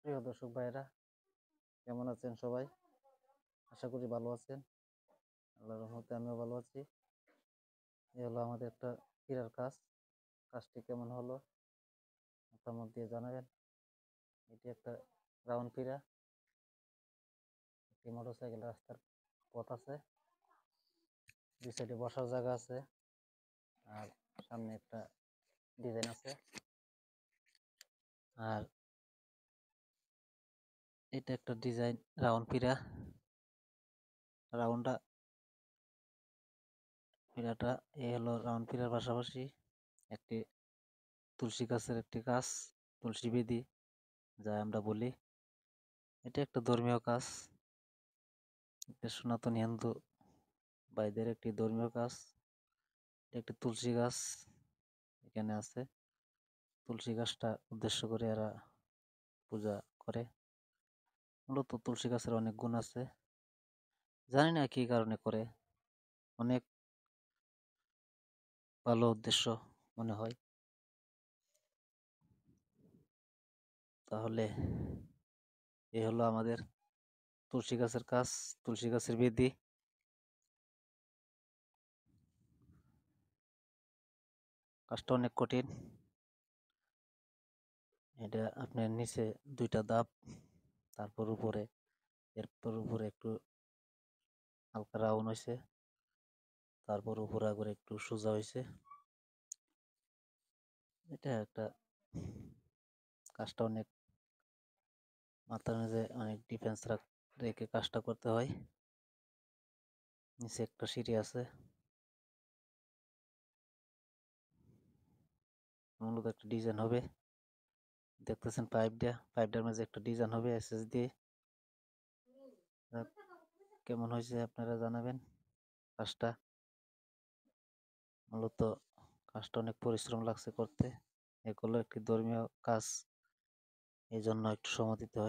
প্রিয় দর্শক ভাইয়েরা, কেমন আছেন সবাই? আশা করি ভালো আছেন। আল্লাহর রহমতে আমিও ভালো আছি। এই হলো আমাদের একটা হীরার কাজ। কাজটি কেমন হলো মতামত দিয়ে জানাবেন। এটি একটা রাউন্ড ফিরা, একটি মোটরসাইকেল রাস্তার পথ আছে, দুই সাইডে বসার জায়গা আছে, আর সামনে একটা ডিজাইন আছে। আর এটা একটা ডিজাইন রাউন্ড ফিরা। রাউন্ডটা ফিরাটা এই হলো রাউন্ড ফিরার পাশাপাশি একটি তুলসী গাছের একটি গাছ, তুলসী বেদি যা আমরা বলি। এটা একটা ধর্মীয় কাজ, একটা সনাতনী হিন্দু ভাইদের একটি ধর্মীয় কাজ। একটি তুলসী গাছ এখানে আছে। তুলসী গাছটা উদ্দেশ্য করে এরা পূজা করে। মূলত তুলসী গাছের অনেক গুণ আছে, জানি না কি কারণে করে। অনেক ভালো উদ্দেশ্য মনে হয়। তাহলে এই হলো আমাদের তুলসী গাছের কাজ, তুলসী গাছের বেদি। কাজটা অনেক কঠিন। এটা আপনার নিচে দুইটা ধাপ, তারপর উপরে, এরপর উপরে একটু হালকা রাউন্ড হয়েছে, তারপর উপরে আবার একটু সোজা হয়েছে। এটা একটা কাজটা অনেক মাথার মাঝে অনেক ডিফেন্স রেখে কাজটা করতে হয়। নিচে একটা সিঁড়ি আছে, মূলত একটা ডিজাইন হবে। দেখতেছেন পাইপটার মাঝে একটা ডিজাইন হবে এসএস দিয়ে। কেমন হয়েছে আপনারা জানাবেন। কাজটা মূলত কাজটা অনেক পরিশ্রম লাগছে করতে। এগুলো একটি ধর্মীয় কাজ, এই জন্য একটু সময় দিতে হয়।